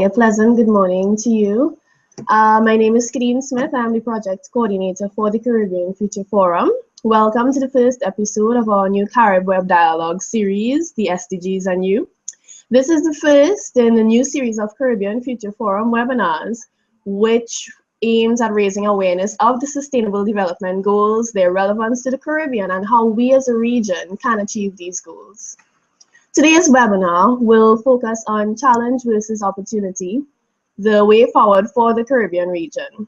A pleasant good morning to you. My name is Kadeen Smith. I'm the project coordinator for the Caribbean Future Forum. Welcome to the first episode of our new CaribWebDialogue series, the SDGs and You. This is the first in the new series of Caribbean Future Forum webinars, which aims at raising awareness of the Sustainable Development Goals, their relevance to the Caribbean, and how we as a region can achieve these goals. Today's webinar will focus on challenge versus opportunity, the way forward for the Caribbean region.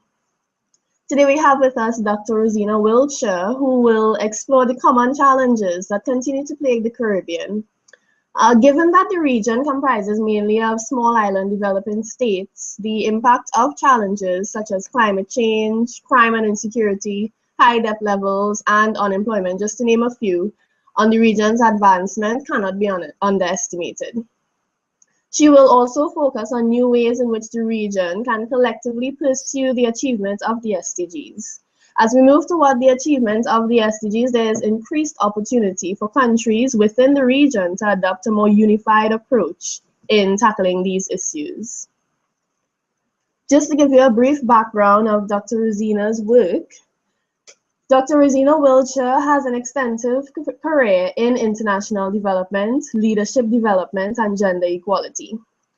Today we have with us Dr. Rosina Wiltshire, who will explore the common challenges that continue to plague the Caribbean. Given that the region comprises mainly of small island developing states, the impact of challenges such as climate change, crime and insecurity, high debt levels, and unemployment, just to name a few, on the region's advancement cannot be underestimated. She will also focus on new ways in which the region can collectively pursue the achievement of the SDGs. As we move toward the achievement of the SDGs, there is increased opportunity for countries within the region to adopt a more unified approach in tackling these issues. Just to give you a brief background of Dr. Rosina's work, Dr. Rosina Wiltshire has an extensive career in international development, leadership development, and gender equality.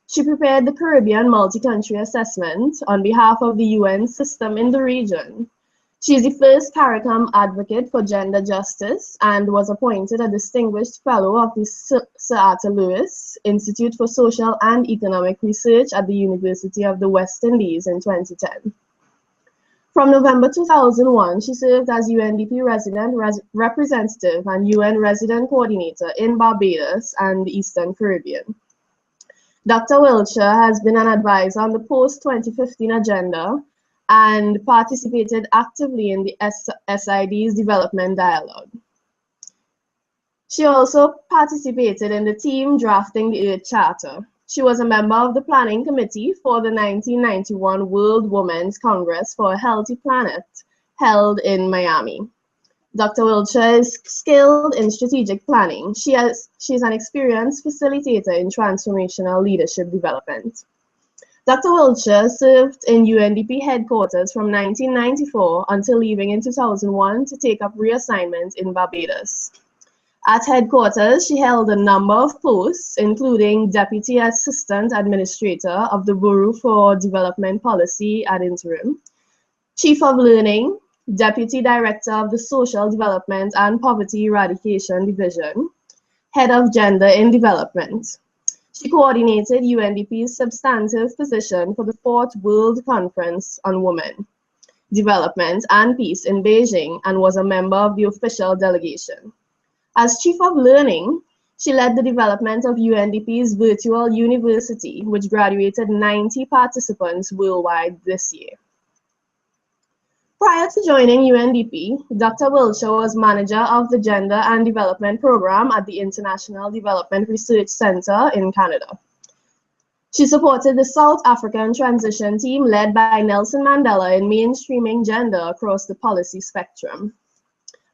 She prepared the Caribbean Multi-Country Assessment on behalf of the UN system in the region. She is the first CARICOM advocate for gender justice and was appointed a distinguished fellow of the Sir Arthur Lewis Institute for Social and Economic Research at the University of the West Indies in 2010. From November 2001, she served as UNDP resident representative and UN resident coordinator in Barbados and the Eastern Caribbean. Dr. Wiltshire has been an advisor on the post-2015 agenda and participated actively in the SID's development dialogue. She also participated in the team drafting the Earth Charter. She was a member of the planning committee for the 1991 World Women's Congress for a Healthy Planet held in Miami. Dr. Wiltshire is skilled in strategic planning. She's an experienced facilitator in transformational leadership development. Dr. Wiltshire served in UNDP headquarters from 1994 until leaving in 2001 to take up reassignment in Barbados. At headquarters, she held a number of posts, including Deputy Assistant Administrator of the Bureau for Development Policy ad interim, Chief of Learning, Deputy Director of the Social Development and Poverty Eradication Division, Head of Gender in Development. She coordinated UNDP's substantive position for the 4th World Conference on Women, Development and Peace in Beijing and was a member of the official delegation. As Chief of Learning, she led the development of UNDP's virtual university, which graduated 90 participants worldwide this year. Prior to joining UNDP, Dr. Wiltshire was manager of the Gender and Development Program at the International Development Research Center in Canada. She supported the South African transition team led by Nelson Mandela in mainstreaming gender across the policy spectrum.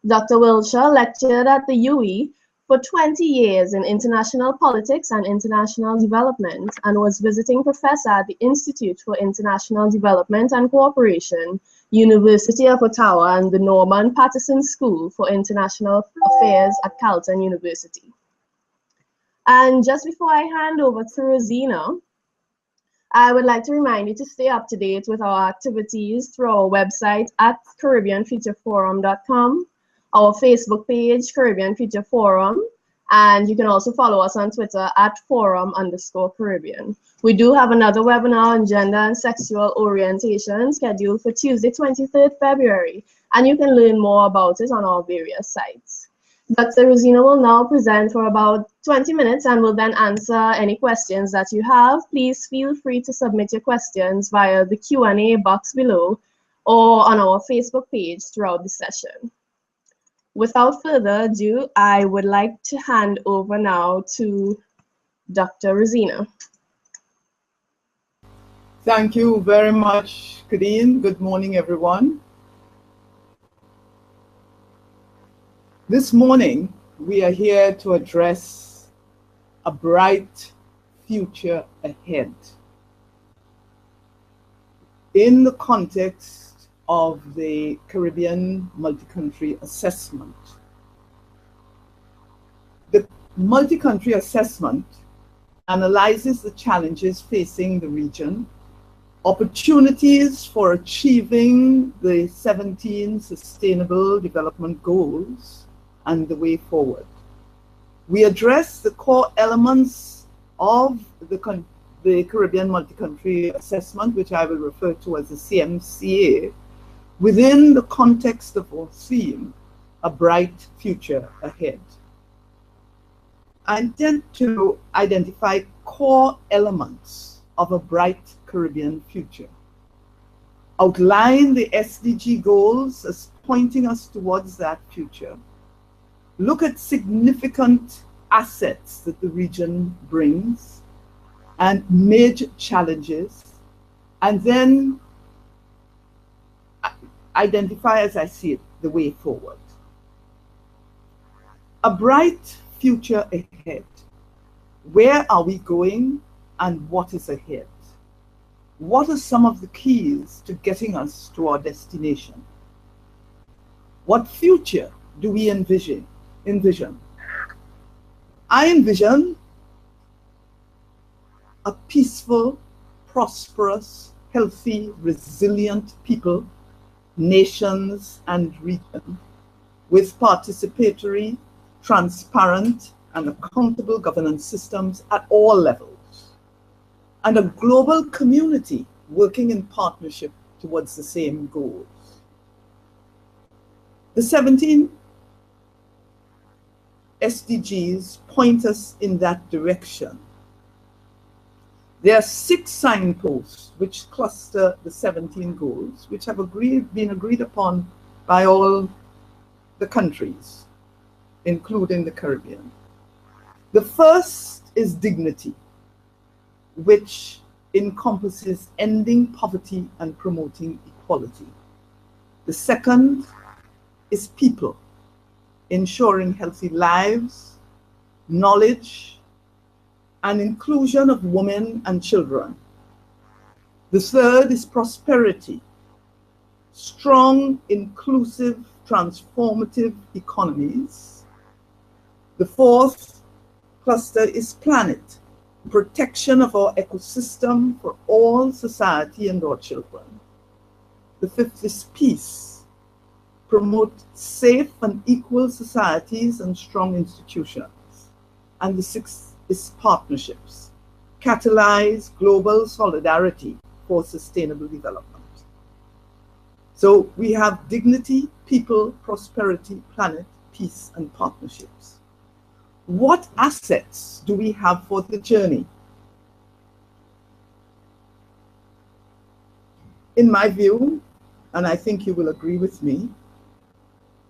Dr. Wiltshire lectured at the UE for 20 years in international politics and international development and was visiting professor at the Institute for International Development and Cooperation, University of Ottawa, and the Norman Paterson School for International Affairs at Carleton University. And just before I hand over to Rosina, I would like to remind you to stay up to date with our activities through our website at CaribbeanFutureForum.com, our Facebook page, Caribbean Future Forum, and you can also follow us on Twitter at @forum_Caribbean. We do have another webinar on gender and sexual orientation scheduled for Tuesday, 23rd February, and you can learn more about it on our various sites. Dr. Rosina will now present for about 20 minutes and will then answer any questions that you have. Please feel free to submit your questions via the Q&A box below or on our Facebook page throughout the session. Without further ado, I would like to hand over now to Dr. Rosina. Thank you very much, Kadeen. Good morning, everyone. This morning, we are here to address a bright future ahead. in the context of the Caribbean multi-country assessment. The multi-country assessment analyzes the challenges facing the region, opportunities for achieving the 17 Sustainable Development Goals, and the way forward. We address the core elements of the Caribbean multi-country assessment, which I will refer to as the CMCA, within the context of our theme, A Bright Future Ahead. I intend to identify core elements of a bright Caribbean future, outline the SDG goals as pointing us towards that future, look at significant assets that the region brings and major challenges, and then identify, as I see it, the way forward. A bright future ahead. Where are we going and what is ahead? What are some of the keys to getting us to our destination? What future do we envision? I envision a peaceful, prosperous, healthy, resilient people, nations, and region with participatory, transparent, and accountable governance systems at all levels, and a global community working in partnership towards the same goals. The 17 SDGs point us in that direction. There are 6 signposts which cluster the 17 goals, which have been agreed upon by all the countries, including the Caribbean. The first is dignity, which encompasses ending poverty and promoting equality. The second is people, ensuring healthy lives, knowledge, and inclusion of women and children. The third is prosperity, strong, inclusive, transformative economies. The fourth cluster is planet, protection of our ecosystem for all society and our children. The fifth is peace, promote safe and equal societies and strong institutions. And the sixth is partnerships, catalyze global solidarity for sustainable development. So we have dignity, people, prosperity, planet, peace, and partnerships. What assets do we have for the journey? In my view, and I think you will agree with me,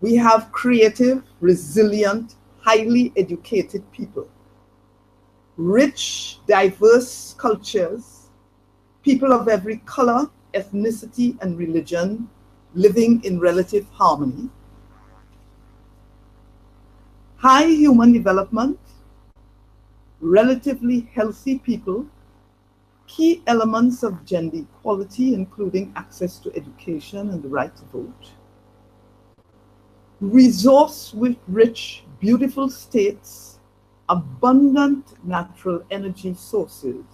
we have creative, resilient, highly educated people, rich, diverse cultures, people of every color, ethnicity, and religion living in relative harmony, high human development, relatively healthy people, key elements of gender equality, including access to education and the right to vote, resource-rich, beautiful states, abundant natural energy sources,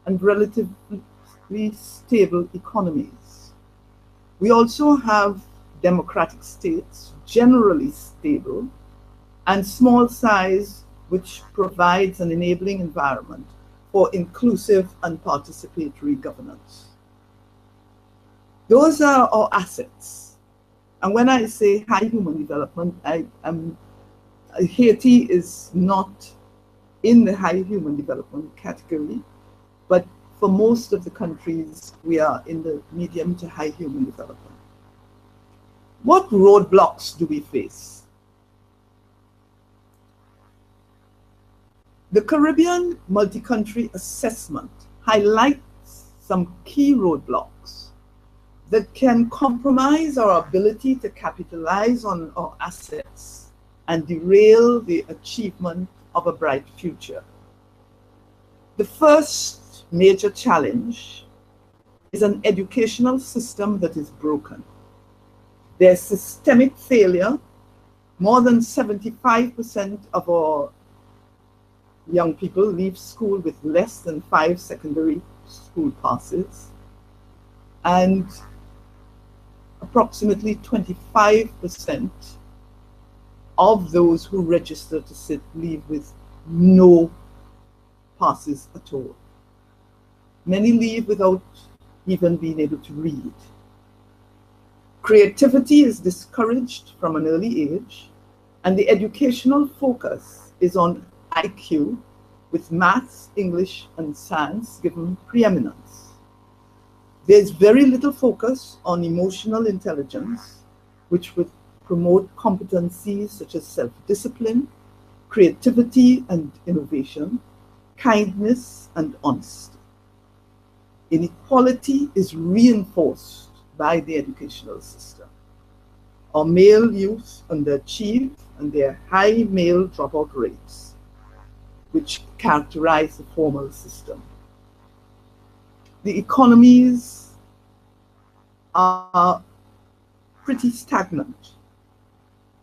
and relatively stable economies. We also have democratic states, generally stable, and small size, which provides an enabling environment for inclusive and participatory governance. Those are our assets. And when I say high human development, Haiti is not in the high human development category, but for most of the countries, we are in the medium to high human development. What roadblocks do we face? The Caribbean multi-country assessment highlights some key roadblocks that can compromise our ability to capitalize on our assets and derail the achievement of a bright future. The first major challenge is an educational system that is broken. There's systemic failure. More than 75% of our young people leave school with less than 5 secondary school passes, and approximately 25% of those who register to sit leave with no passes at all. Many leave without even being able to read. Creativity is discouraged from an early age, and the educational focus is on IQ, with maths, English, and science given preeminence. There's very little focus on emotional intelligence, which would promote competencies such as self-discipline, creativity and innovation, kindness and honesty. Inequality is reinforced by the educational system. Our male youth underachieve, and their high male dropout rates, which characterize the formal system. The economies are pretty stagnant.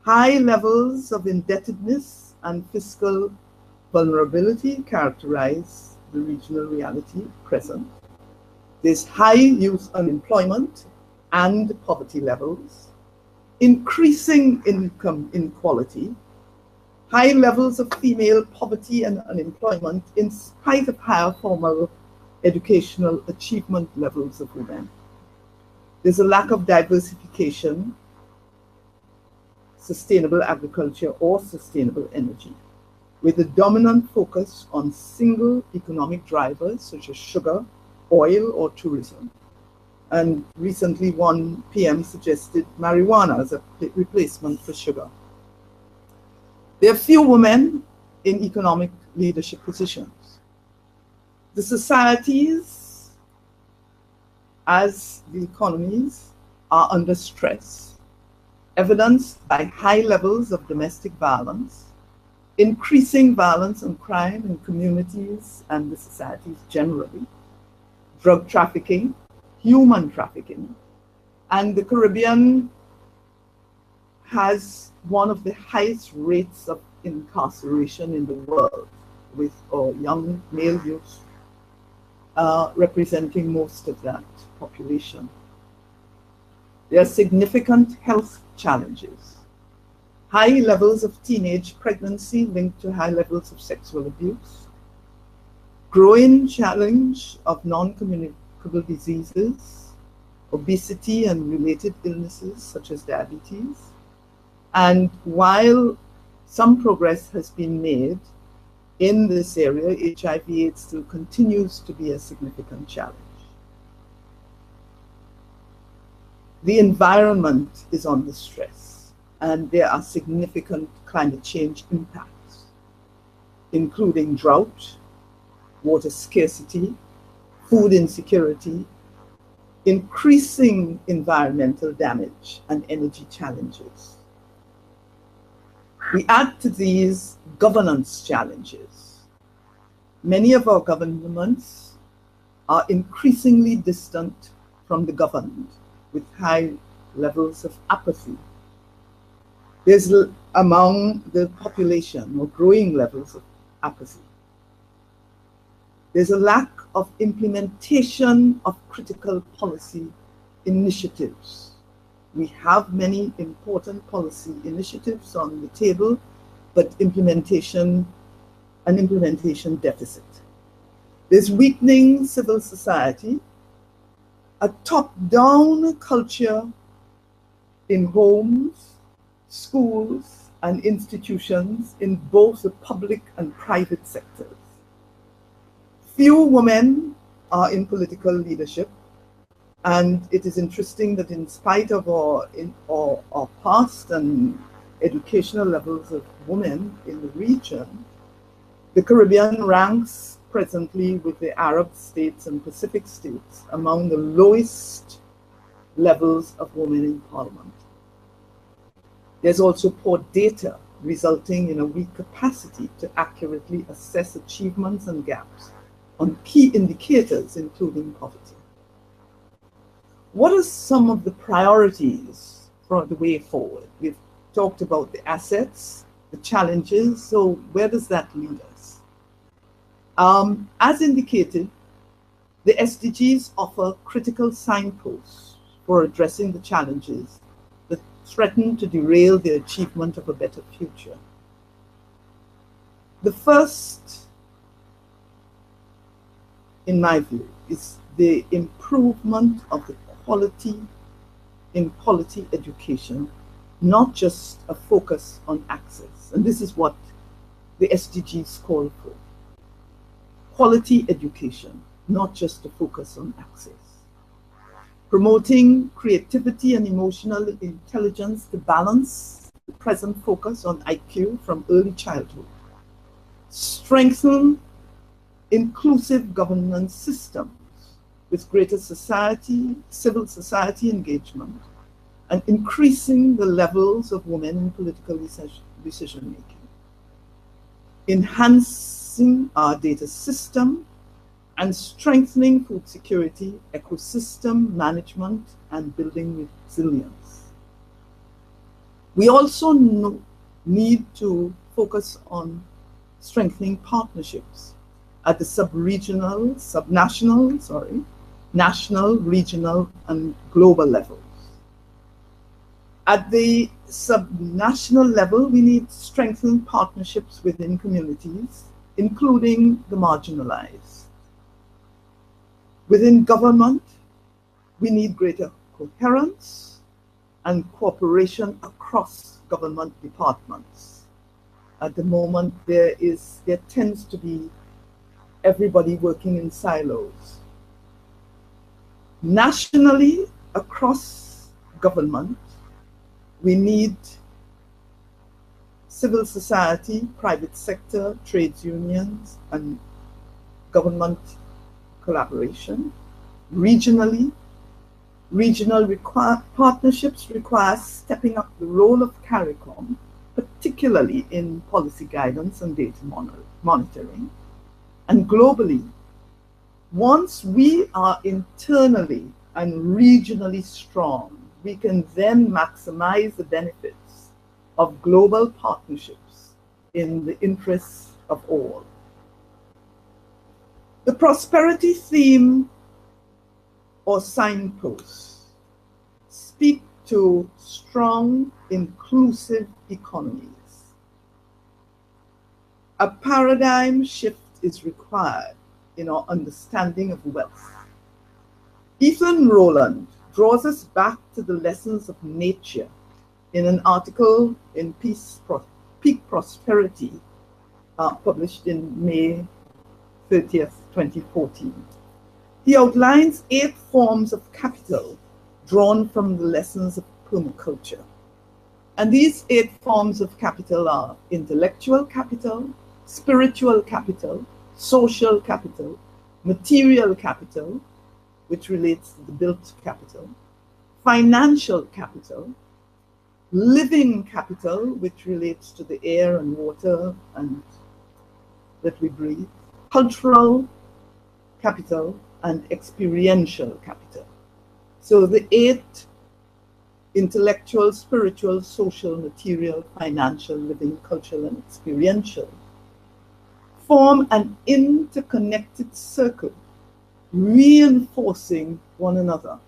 High levels of indebtedness and fiscal vulnerability characterize the regional reality present. There's high youth unemployment and poverty levels, increasing income inequality, high levels of female poverty and unemployment in spite of higher formal educational achievement levels of women. There's a lack of diversification, sustainable agriculture, or sustainable energy, with a dominant focus on single economic drivers such as sugar, oil, or tourism. And recently, one PM suggested marijuana as a replacement for sugar. There are few women in economic leadership positions. The societies, as the economies, are under stress, evidenced by high levels of domestic violence, increasing violence and crime in communities and the societies generally, drug trafficking, human trafficking, and the Caribbean has one of the highest rates of incarceration in the world, with our young male youth representing most of that population. There are significant health challenges. High levels of teenage pregnancy linked to high levels of sexual abuse. Growing challenge of non-communicable diseases, obesity and related illnesses such as diabetes. And while some progress has been made in this area, HIV/AIDS still continues to be a significant challenge. The environment is under stress, and there are significant climate change impacts, including drought, water scarcity, food insecurity, increasing environmental damage, and energy challenges. We add to these governance challenges. Many of our governments are increasingly distant from the governed, with high levels of apathy. There's among the population or growing levels of apathy. There's a lack of implementation of critical policy initiatives. We have many important policy initiatives on the table, but an implementation deficit. There's weakening civil society, a top-down culture in homes, schools, and institutions in both the public and private sectors. Few women are in political leadership, and it is interesting that in spite of our past and educational levels of women in the region, the Caribbean ranks presently with the Arab states and Pacific states among the lowest levels of women in parliament. There's also poor data, resulting in a weak capacity to accurately assess achievements and gaps on key indicators, including poverty. What are some of the priorities for the way forward? We've talked about the assets, the challenges, so where does that lead us? As indicated, the SDGs offer critical signposts for addressing the challenges that threaten to derail the achievement of a better future. The first, in my view, is the improvement of the quality in quality education, not just a focus on access. And this is what the SDGs call for. Quality education, not just a focus on access. Promoting creativity and emotional intelligence to balance the present focus on IQ from early childhood. Strengthen inclusive governance systems with greater civil society engagement, and increasing the levels of women in political decision-making. Enhancing our data system and strengthening food security, ecosystem management, and building resilience. We also need to focus on strengthening partnerships at the sub-regional, national, regional, and global levels. At the sub-national level, we need strengthened partnerships within communities, including the marginalized. Within government, we need greater coherence and cooperation across government departments. At the moment, there tends to be everybody working in silos. Nationally, across government, we need civil society, private sector, trades unions, and government collaboration. Regionally, regional partnerships require stepping up the role of CARICOM, particularly in policy guidance and data monitoring. And globally, once we are internally and regionally strong, we can then maximize the benefits of global partnerships in the interests of all. The prosperity theme or signposts speak to strong, inclusive economies. A paradigm shift is required in our understanding of wealth. Ethan Rowland draws us back to the lessons of nature in an article in Peak Prosperity, published in May 30th, 2014. He outlines 8 forms of capital drawn from the lessons of permaculture. And these 8 forms of capital are intellectual capital, spiritual capital, social capital, material capital, which relates to the built capital, financial capital, living capital, which relates to the air and water and that we breathe, cultural capital, and experiential capital. So the 8 intellectual, spiritual, social, material, financial, living, cultural, and experiential form an interconnected circle, reinforcing one another.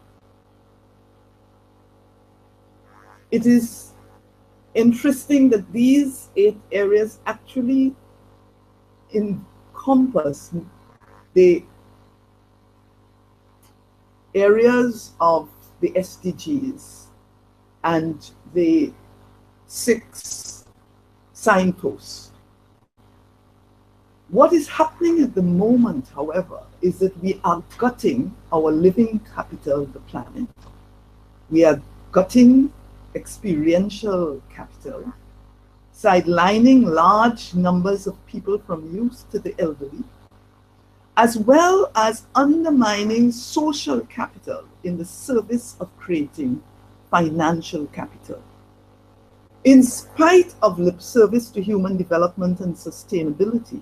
It is interesting that these 8 areas actually encompass the areas of the SDGs and the 6 signposts. What is happening at the moment, however, is that we are gutting our living capital, the planet. We are gutting experiential capital, sidelining large numbers of people from youth to the elderly, as well as undermining social capital in the service of creating financial capital. In spite of lip service to human development and sustainability,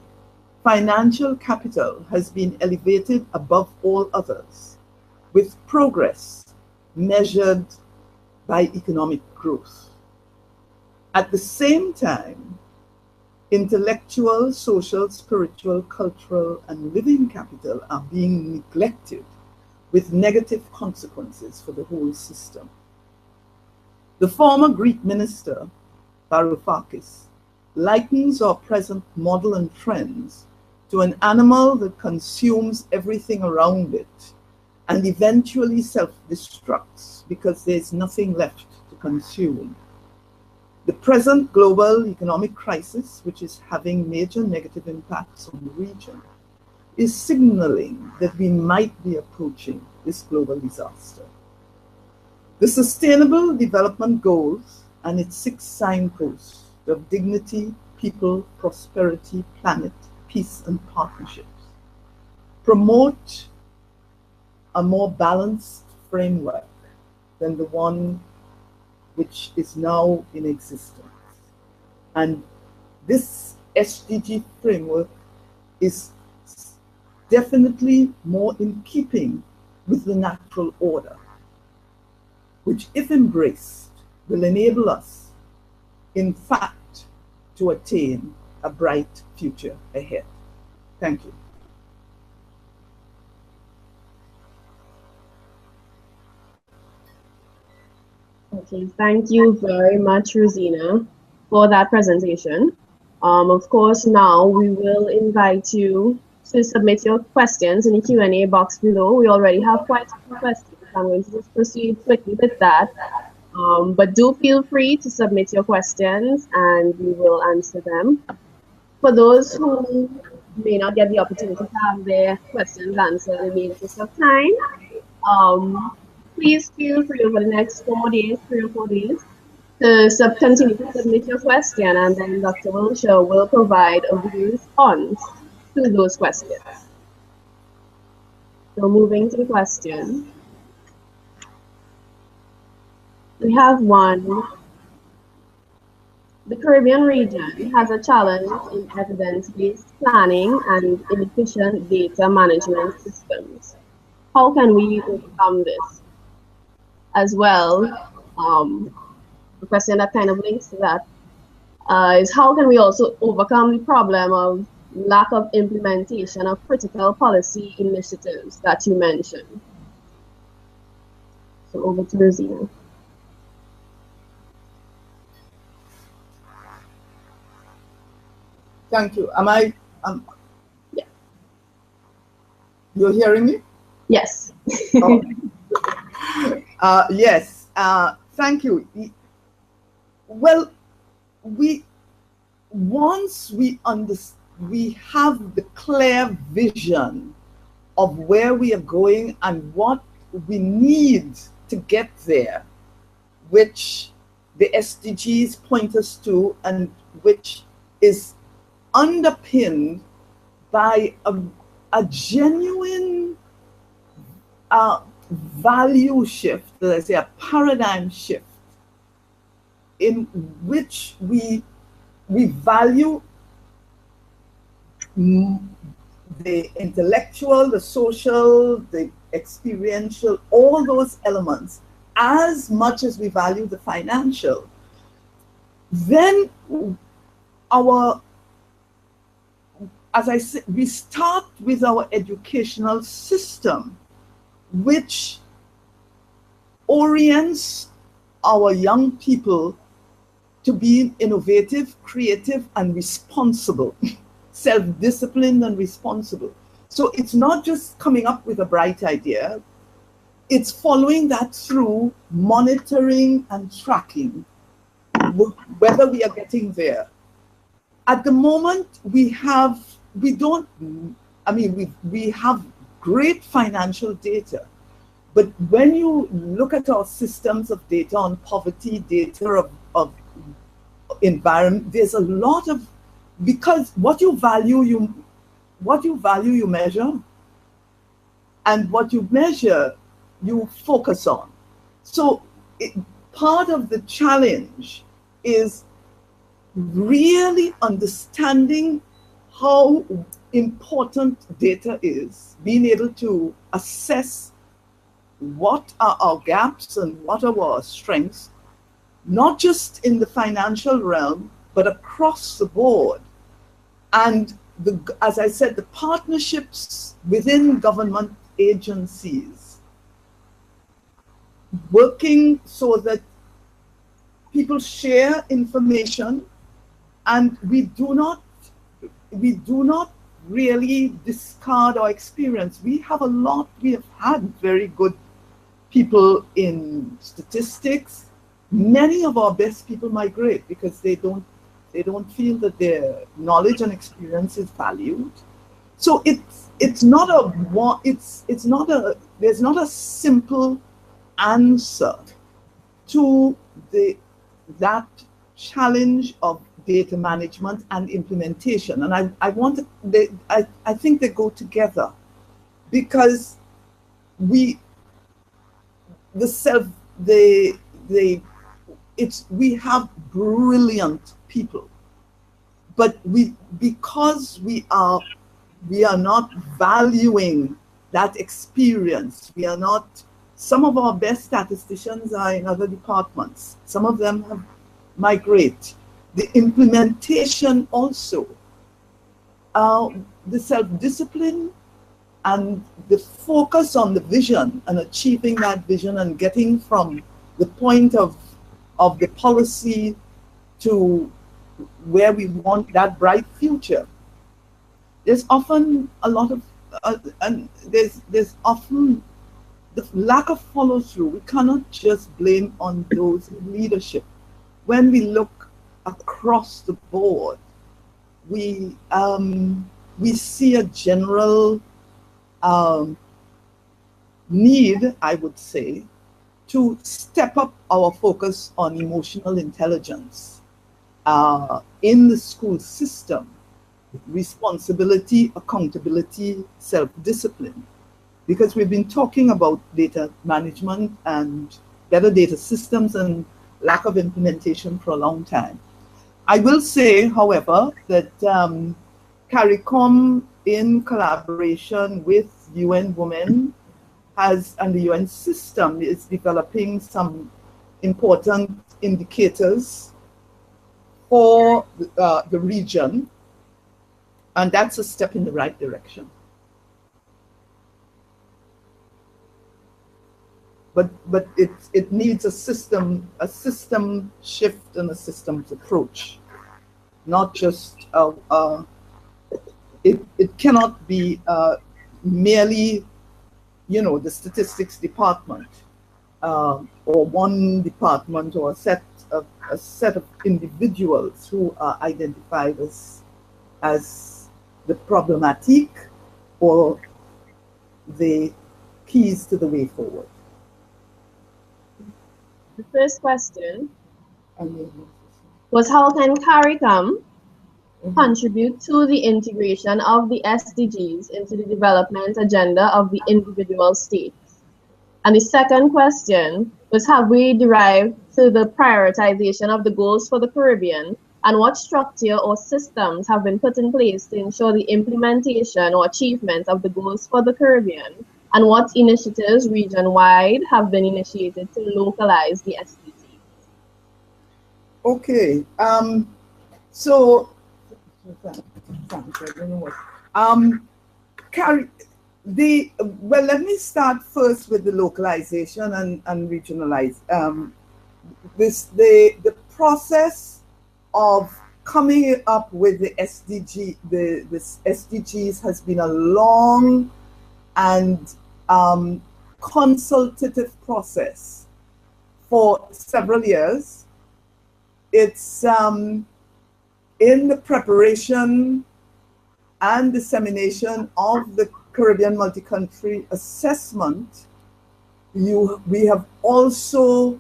financial capital has been elevated above all others, with progress measured by economic growth. At the same time, intellectual, social, spiritual, cultural, and living capital are being neglected with negative consequences for the whole system. The former Greek minister, Varoufakis, likens our present model and trends to an animal that consumes everything around it and eventually self-destructs because there's nothing left to consume. The present global economic crisis, which is having major negative impacts on the region, is signaling that we might be approaching this global disaster. The Sustainable Development Goals and its 6 signposts of dignity, people, prosperity, planet, peace, and partnerships promote a more balanced framework than the one which is now in existence. And this SDG framework is definitely more in keeping with the natural order, which, if embraced, will enable us, in fact, to attain a bright future ahead. Thank you. Okay, thank you very much, Rosina, for that presentation. Of course, now we will invite you to submit your questions in the Q&A box below. We already have quite a few questions. I'm going to just proceed quickly with that. But do feel free to submit your questions and we will answer them. For those who may not get the opportunity to have their questions answered in the interest of time, please feel free over the next 4 days, 3 or 4 days, to continue to submit your question, and then Dr. Wilshire will provide a video response to those questions. So moving to the question. We have one. The Caribbean region has a challenge in evidence-based planning and inefficient data management systems. How can we overcome this? As well, a question that kind of links to that is how can we also overcome the problem of lack of implementation of critical policy initiatives that you mentioned? So over to Rosina. Thank you. Am I? Yeah. You're hearing me? Yes. Oh. Yes. Thank you. Well, once we have the clear vision of where we are going and what we need to get there, which the SDGs point us to, and which is underpinned by a genuine value shift, let's say a paradigm shift, in which we value the intellectual, the social, the experiential, all those elements as much as we value the financial, then as I said, we start with our educational system, which orients our young people to be innovative, creative, and responsible, self-disciplined and responsible. So it's not just coming up with a bright idea, it's following that through monitoring and tracking whether we are getting there. At the moment, we have great financial data, but when you look at our systems of data on poverty, data of environment, there's a lot of, because what you value you measure, and what you measure you focus on. So part of the challenge is really understanding how important data is, being able to assess what are our gaps and what are our strengths, not just in the financial realm, but across the board. And as I said, the partnerships within government agencies, working so that people share information, and we do not really discard our experience. We have had very good people in statistics. Many of our best people migrate because they don't feel that their knowledge and experience is valued. So there's not a simple answer to that challenge of data management and implementation. And I think they go together, because we have brilliant people, but because we are not valuing that experience. Some of our best statisticians are in other departments. Some of them have migrated. The implementation also, the self-discipline and the focus on the vision and achieving that vision and getting from the point of the policy to where we want that bright future. There's often a lot of, and there's often the lack of follow through. We cannot just blame on those in leadership. When we look across the board, we see a general need, I would say, to step up our focus on emotional intelligence in the school system, responsibility, accountability, self-discipline. Because we've been talking about data management and better data systems and lack of implementation for a long time. I will say, however, that CARICOM, in collaboration with UN Women, and the UN system, is developing some important indicators for the region, and that's a step in the right direction. But it needs a system shift and a systems approach, not just it cannot be merely, the statistics department or one department or a set of individuals who are identified as the problematic or the keys to the way forward. The first question was, how can CARICOM contribute to the integration of the SDGs into the development agenda of the individual states? And the second question was, have we derived to the prioritization of the goals for the Caribbean, and what structure or systems have been put in place to ensure the implementation or achievement of the goals for the Caribbean? And what initiatives region-wide have been initiated to localize the SDGs? Okay, so let me start first with the localization and regionalize. The process of coming up with the SDGs has been a long and consultative process for several years. It's in the preparation and dissemination of the Caribbean multi-country assessment. We have also,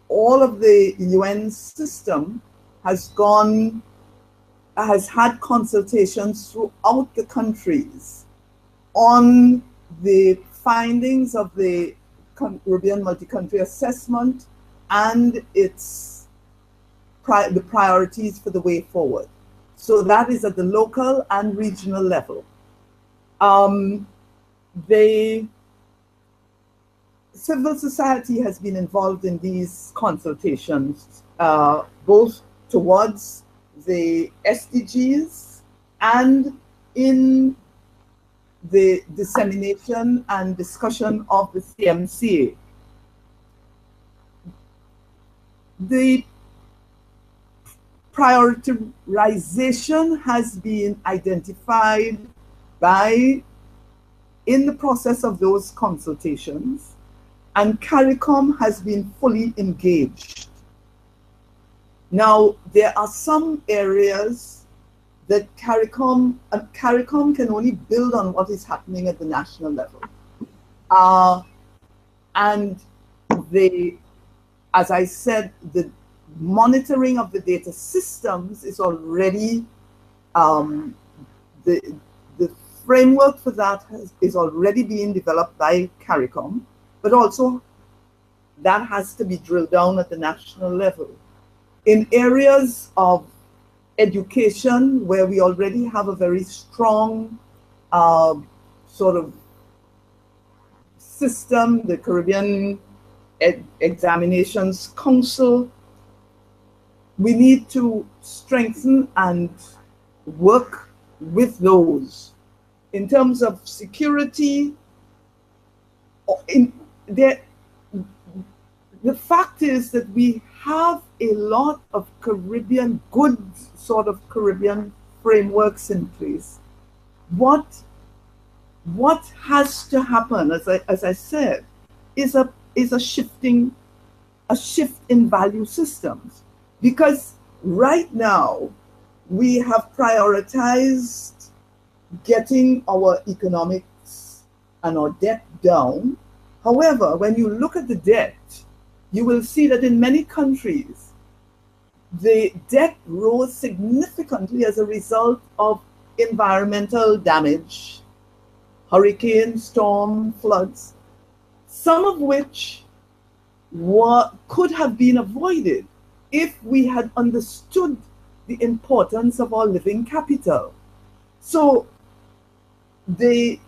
all of the UN system has had consultations throughout the countries on the findings of the Caribbean multi-country assessment and the priorities for the way forward. So that is at the local and regional level. civil society has been involved in these consultations, both towards the SDGs and in the dissemination and discussion of the CMCA. The prioritization has been identified in the process of those consultations, and CARICOM has been fully engaged. Now, there are some areas that CARICOM can only build on what is happening at the national level. And as I said, the monitoring of the data systems is already, the framework for that is already being developed by CARICOM, but also that has to be drilled down at the national level. In areas of education, where we already have a very strong sort of system, the Caribbean Examinations Council, we need to strengthen and work with those. In terms of security, the fact is that we have a lot of Caribbean, good sort of Caribbean frameworks in place. What has to happen, as I said, is a shift in value systems. Because right now, we have prioritized getting our economics and our debt down. However, when you look at the debt, you will see that in many countries, the debt rose significantly as a result of environmental damage, hurricane, storm, floods, some of which could have been avoided if we had understood the importance of our living capital. So the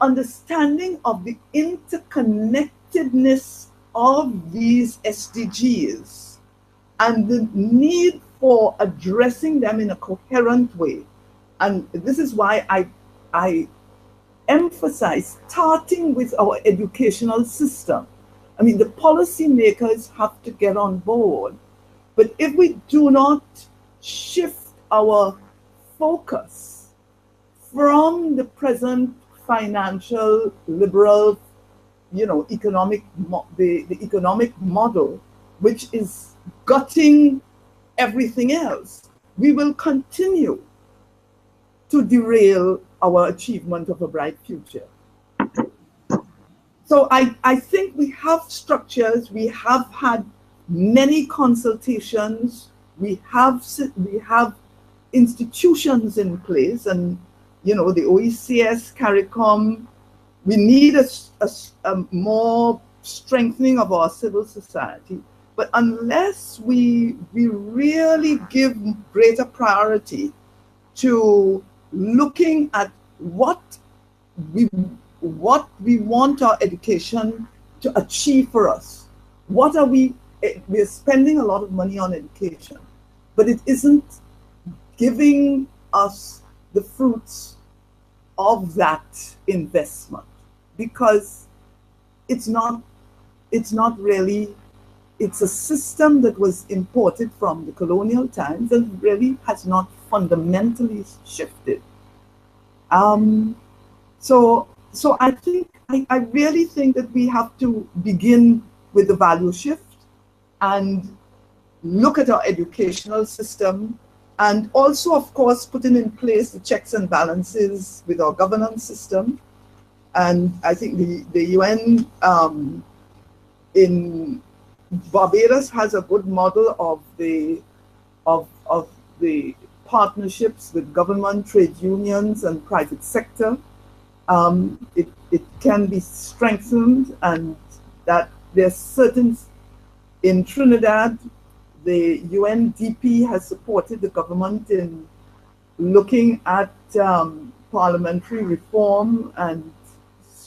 understanding of the interconnectedness of these SDGs and the need for addressing them in a coherent way. And this is why I emphasize starting with our educational system. I mean, the policymakers have to get on board, but if we do not shift our focus from the present financial liberal, economic model, which is gutting everything else, we will continue to derail our achievement of a bright future. So I think we have structures, we have had many consultations, we have institutions in place, and the OECS, CARICOM. We need a more strengthening of our civil society. But unless we really give greater priority to looking at what we want our education to achieve for us, we're spending a lot of money on education, but it isn't giving us the fruits of that investment, because it's a system that was imported from the colonial times and really has not fundamentally shifted. So I really think that we have to begin with the value shift and look at our educational system, and also, of course, putting in place the checks and balances with our governance system. And I think the UN in Barbados has a good model of the partnerships with government, trade unions, and private sector. It can be strengthened, and that there's certain, in Trinidad, the UNDP has supported the government in looking at parliamentary reform and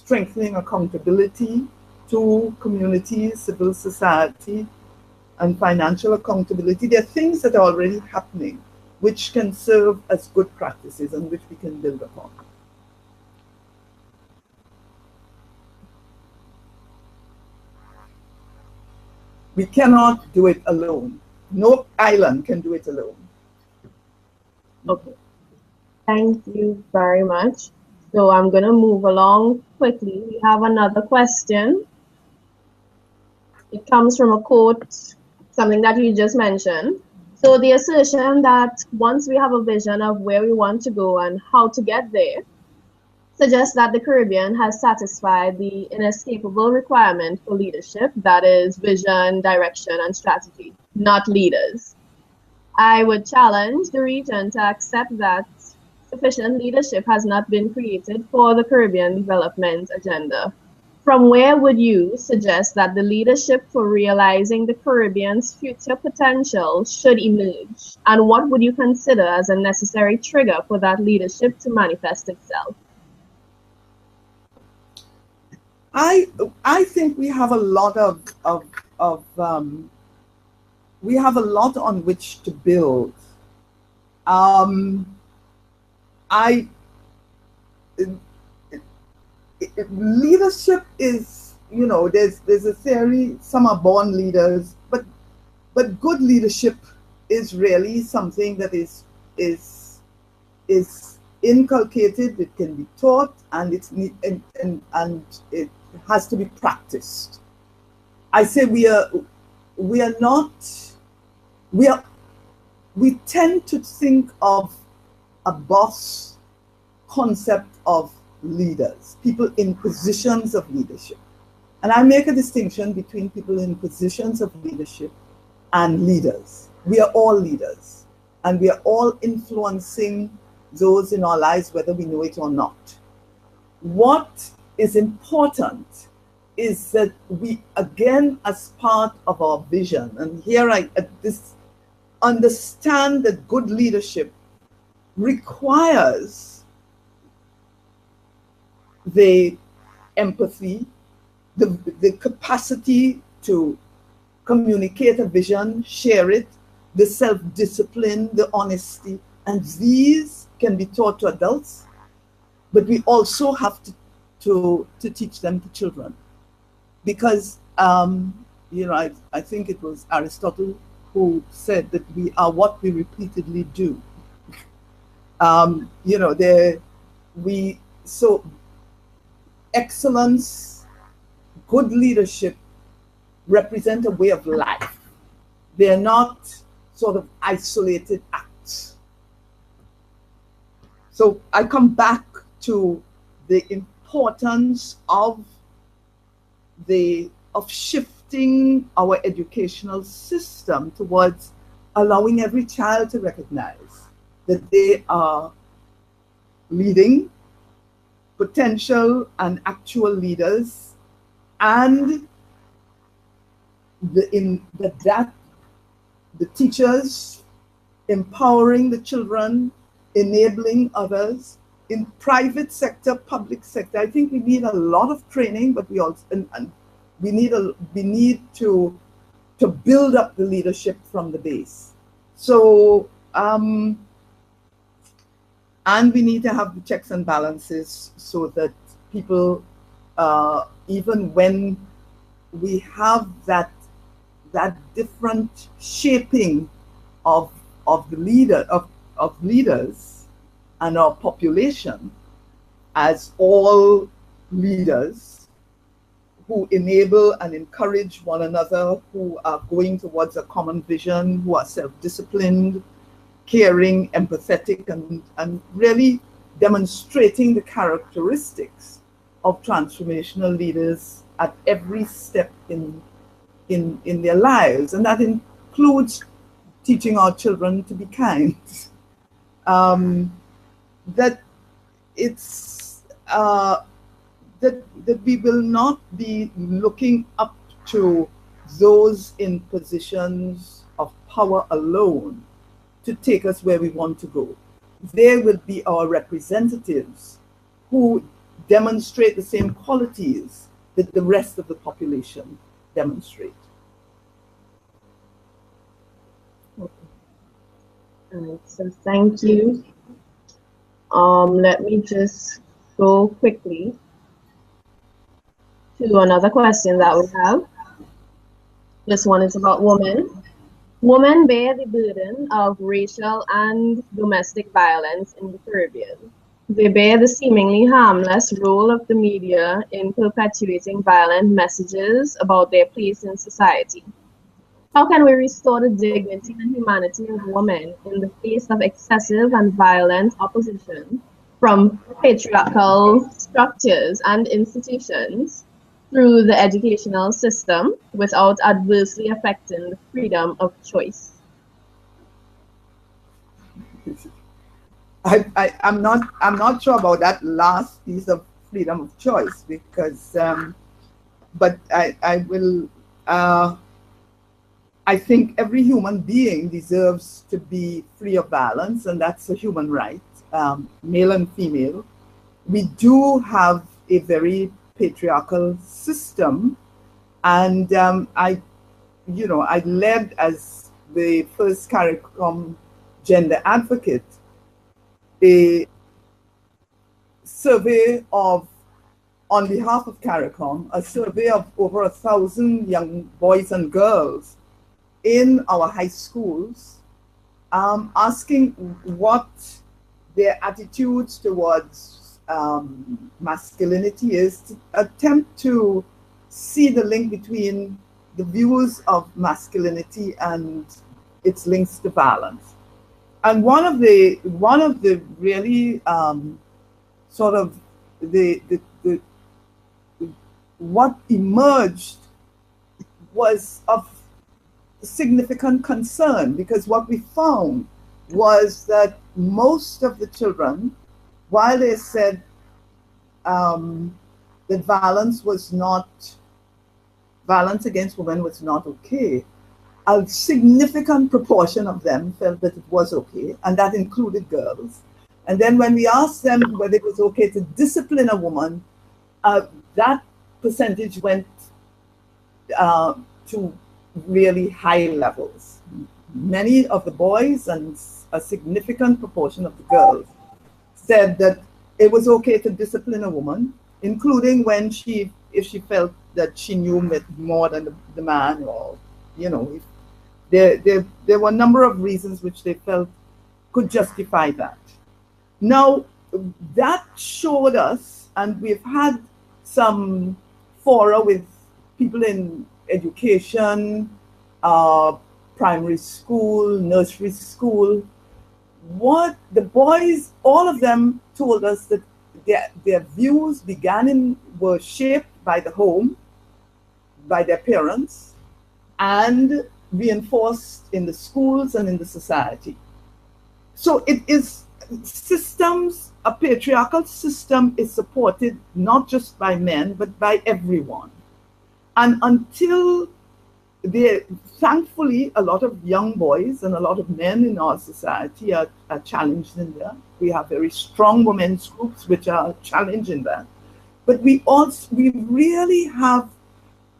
strengthening accountability to communities, civil society, and financial accountability. There are things that are already happening which can serve as good practices and which we can build upon. We cannot do it alone. No island can do it alone. Okay. Thank you very much. So I'm going to move along quickly. We have another question. It comes from a quote, something that you just mentioned. So the assertion that once we have a vision of where we want to go and how to get there, suggests that the Caribbean has satisfied the inescapable requirement for leadership, that is vision, direction, and strategy, not leaders. I would challenge the region to accept that sufficient leadership has not been created for the Caribbean development agenda. From where would you suggest that the leadership for realizing the Caribbean's future potential should emerge? And what would you consider as a necessary trigger for that leadership to manifest itself? I think we have a lot we have a lot on which to build. Leadership is, you know, there's a theory, some are born leaders, but good leadership is really something that is inculcated, it can be taught, and it has to be practiced. I say we tend to think of a boss concept of leaders, people in positions of leadership. And I make a distinction between people in positions of leadership and leaders. We are all leaders, and we are all influencing those in our lives, whether we know it or not. What is important is that we, again, as part of our vision, and here I understand that good leadership requires the empathy, the capacity to communicate a vision, share it, the self-discipline, the honesty, and these can be taught to adults, but we also have to teach them to children. Because, you know, I think it was Aristotle who said that we are what we repeatedly do. You know, so excellence, good leadership represent a way of life. They're not sort of isolated acts. So I come back to the importance of shifting our educational system towards allowing every child to recognize that they are leading potential and actual leaders, and the teachers empowering the children, enabling others in private sector, public sector. I think we need a lot of training, but we also we need to build up the leadership from the base. So and we need to have the checks and balances so that people, even when we have that different shaping of the leaders and our population as all leaders who enable and encourage one another, who are going towards a common vision, who are self-disciplined, caring, empathetic, and really demonstrating the characteristics of transformational leaders at every step in their lives. And that includes teaching our children to be kind. That it's that we will not be looking up to those in positions of power alone to take us where we want to go. They will be our representatives who demonstrate the same qualities that the rest of the population demonstrate. All right, so thank you. Let me just go quickly to another question that we have. This one is about women. Women bear the burden of racial and domestic violence in the Caribbean. They bear the seemingly harmless role of the media in perpetuating violent messages about their place in society. How can we restore the dignity and humanity of women in the face of excessive and violent opposition from patriarchal structures and institutions through the educational system without adversely affecting the freedom of choice? I'm not sure about that last piece of freedom of choice, because but I will I think every human being deserves to be free of violence, and that's a human right, male and female. We do have a very patriarchal system, and I led as the first CARICOM gender advocate a survey of, on behalf of CARICOM, a survey of over 1,000 young boys and girls in our high schools, asking what their attitudes towards masculinity is, to attempt to see the link between the views of masculinity and its links to violence. And one of the really sort of what emerged was of significant concern, because what we found was that most of the children, while they said that violence against women was not okay, a significant proportion of them felt that it was okay, and that included girls. And then when we asked them whether it was okay to discipline a woman, that percentage went to really high levels. Many of the boys and a significant proportion of the girls said that it was okay to discipline a woman, including when if she felt that she knew more than the man, or if there were a number of reasons which they felt could justify that. Now, that showed us, and we've had some fora with people in education, primary school, nursery school. What the boys, all of them told us that their views were shaped by the home, by their parents, and reinforced in the schools and in the society. So it is systems, a patriarchal system is supported not just by men, but by everyone. And until thankfully, a lot of young boys and a lot of men in our society are challenged in that. We have very strong women's groups which are challenging that. But we really have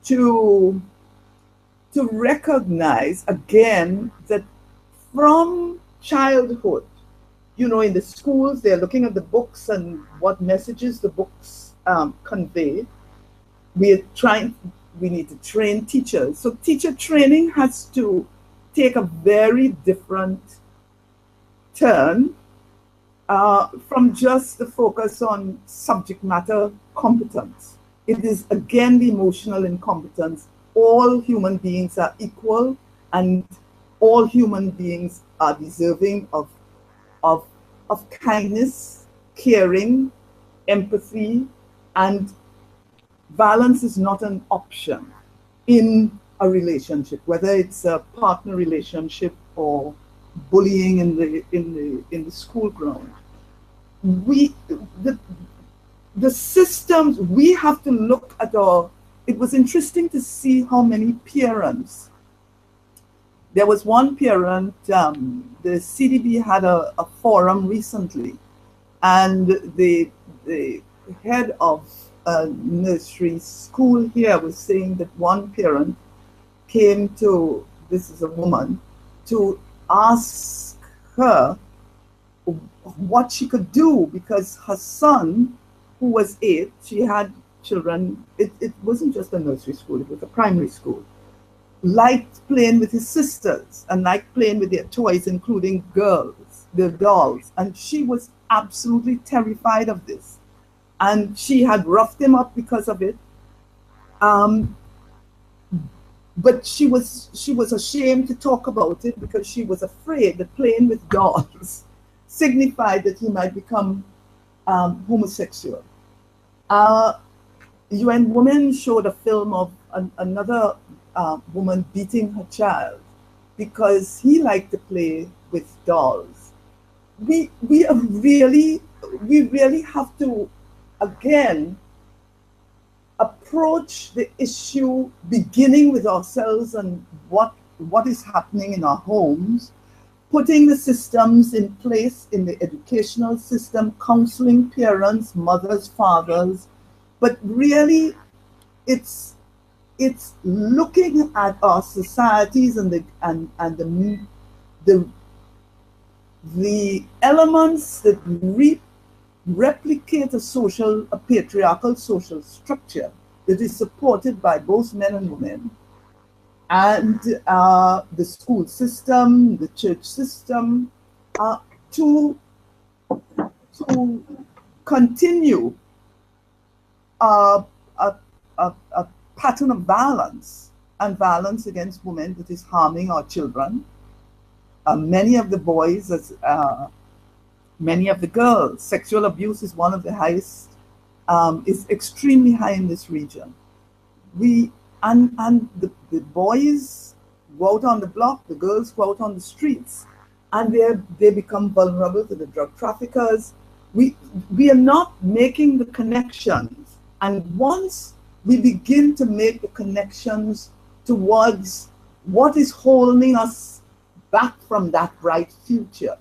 to recognize again that from childhood, in the schools, they're looking at the books and what messages the books convey. We need to train teachers. So teacher training has to take a very different turn from just the focus on subject matter competence. It is again the emotional incompetence. All human beings are equal, and all human beings are deserving of kindness, caring, empathy, and violence is not an option in a relationship, whether it's a partner relationship or bullying in the school ground. The systems, we have to look at it was interesting to see how many parents. There was one parent, the CDB had a forum recently, and head of a nursery school here was saying that one parent came to, this is a woman, to ask her what she could do because her son, who was 8, she had children, it wasn't just a nursery school, it was a primary school, liked playing with his sisters and liked playing with their toys, including girls, the dolls. And she was absolutely terrified of this. And she had roughed him up because of it. But she was ashamed to talk about it because she was afraid that playing with dolls signified that he might become homosexual. UN Women showed a film of another woman beating her child because he liked to play with dolls. We really have to, again, approach the issue beginning with ourselves and what is happening in our homes, putting the systems in place in the educational system, counseling parents, mothers, fathers, but really it's looking at our societies and the elements that replicate a patriarchal social structure that is supported by both men and women, and the school system, the church system, to continue a pattern of violence and violence against women that is harming our children. Many of the boys, many of the girls, sexual abuse is one of the highest, is extremely high in this region. And the boys go out on the block, the girls go out on the streets, and they become vulnerable to the drug traffickers. We are not making the connections. And once we begin to make the connections towards what is holding us back from that bright future,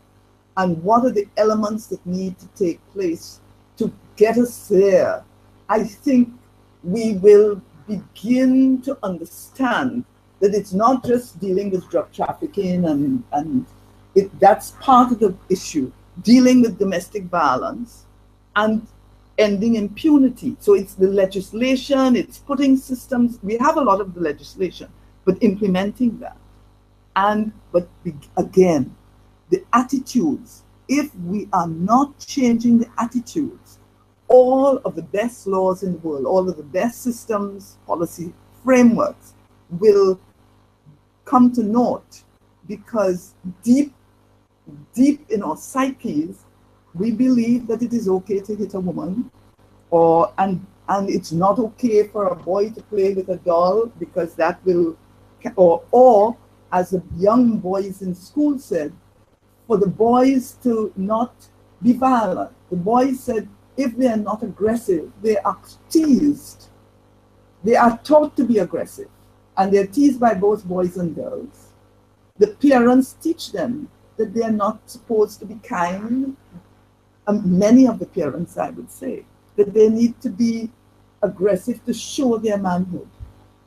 and what are the elements that need to take place to get us there, I think we will begin to understand that it's not just dealing with drug trafficking and that's part of the issue, dealing with domestic violence and ending impunity. So it's the legislation, it's putting systems, we have a lot of the legislation, but implementing that. But again, the attitudes, if we are not changing the attitudes, all of the best laws in the world, all of the best systems, policy frameworks will come to naught, because deep in our psyches, we believe that it is okay to hit a woman, and it's not okay for a boy to play with a doll because that will, or as the young boys in school said, for the boys to not be violent. The boys said if they are not aggressive, they are teased. They are taught to be aggressive, and they're teased by both boys and girls. The parents teach them that they are not supposed to be kind. Many of the parents, I would say, that they need to be aggressive to show their manhood.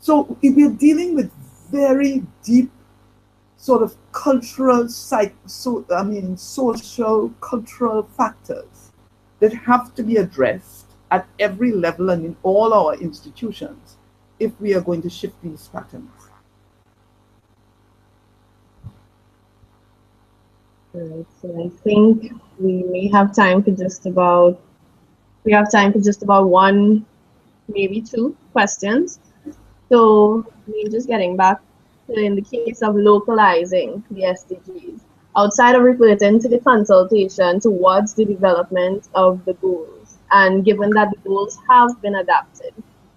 So if we're dealing with very deep sort of cultural, social, cultural factors that have to be addressed at every level and in all our institutions if we are going to shift these patterns. Right, so I think we may have time for just about one, maybe two questions. So just getting back to, in the case of localizing the SDGs, outside of referring to the consultation towards the development of the goals, and given that the goals have been adapted,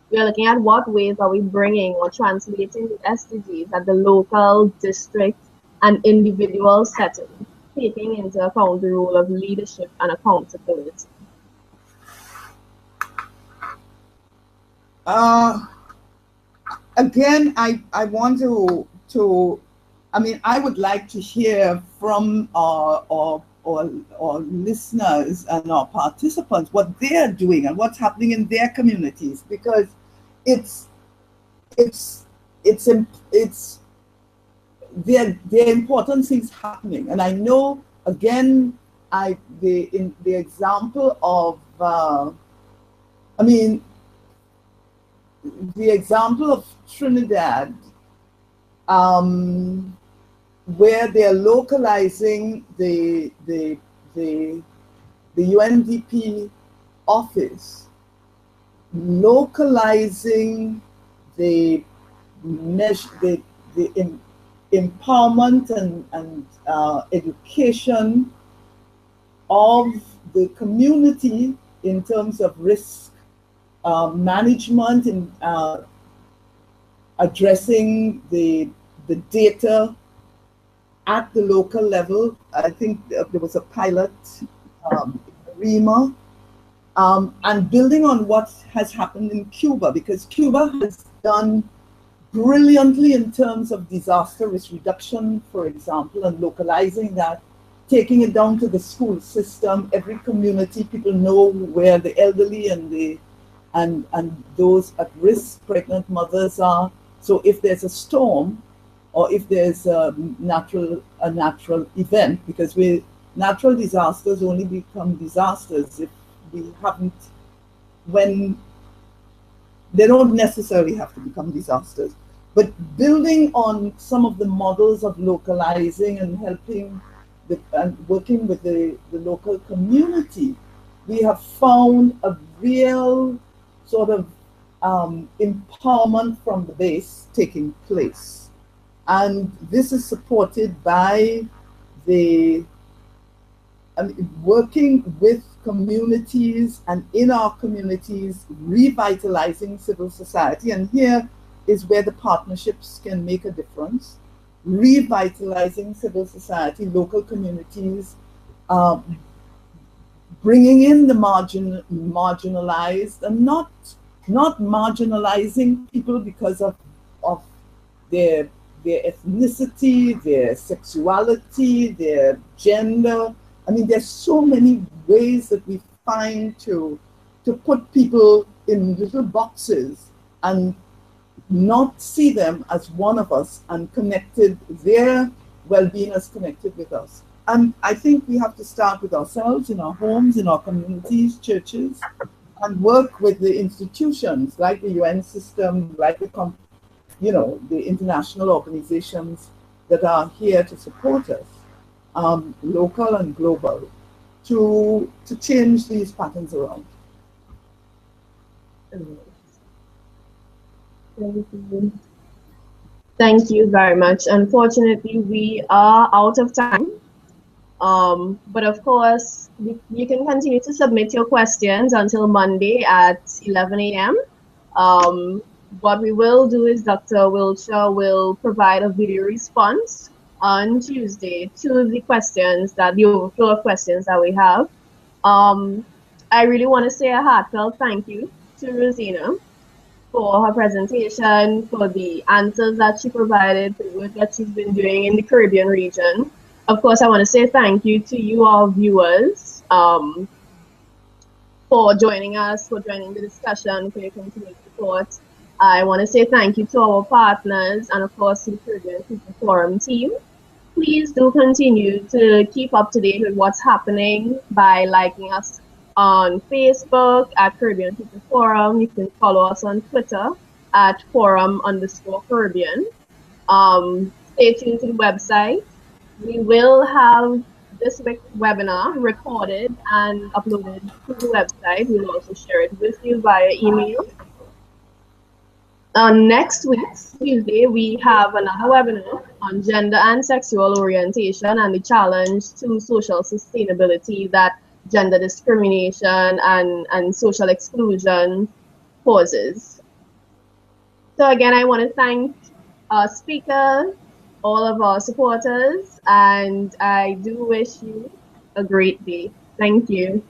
we are looking at what ways are we bringing or translating the SDGs at the local, district, and individual setting, taking into account the role of leadership and accountability. Again, I want to I mean, I would like to hear from our our listeners and our participants what they are doing and what's happening in their communities, because it's there are important things happening. And I know, again, in the example of the example of Trinidad, where they are localizing the UNDP office, localizing the empowerment and education of the community in terms of risk management and addressing the data at the local level. I think there was a pilot in Rima, and building on what has happened in Cuba, because Cuba has done brilliantly in terms of disaster risk reduction, for example, and localizing that, taking it down to the school system. Every community, people know where the elderly and those at risk, pregnant mothers are. So if there's a storm, or if there's a natural event, because natural disasters only become disasters if we haven't, when they don't necessarily have to become disasters. But building on some of the models of localizing and helping and working with the local community, we have found a real sort of empowerment from the base taking place. And this is supported by working with communities and in our communities, revitalizing civil society. And here is where the partnerships can make a difference. Revitalizing civil society, local communities, bringing in the marginalized, and not marginalizing people because of their ethnicity, their sexuality, their gender. I mean, there's so many ways that we find to put people in little boxes and not see them as one of us and connected, their well-being as connected with us. And I think we have to start with ourselves, in our homes, in our communities, churches, and work with the institutions like the UN system, like the international organizations that are here to support us, local and global, to change these patterns around. Thank you. Thank you very much. Unfortunately, we are out of time. But of course, you can continue to submit your questions until Monday at 11 a.m. What we will do is Dr. Wiltshire will provide a video response on Tuesday to the questions, the overflow of questions that we have. I really want to say a heartfelt thank you to Rosina for her presentation, for the answers that she provided, for the work that she's been doing in the Caribbean region. Of course, I want to say thank you to you all viewers for joining us, for joining the discussion, for your continued support. I want to say thank you to our partners and, of course, to the Caribbean Future Forum team. Please do continue to keep up to date with what's happening by liking us on Facebook at Caribbean Future Forum. You can follow us on Twitter at forum_Caribbean. Stay tuned to the website. We will have this webinar recorded and uploaded to the website. We'll also share it with you via email. Next week, Tuesday, we have another webinar on gender and sexual orientation and the challenge to social sustainability that gender discrimination and social exclusion poses. So again, I want to thank our speakers, all of our supporters, and I do wish you a great day. Thank you.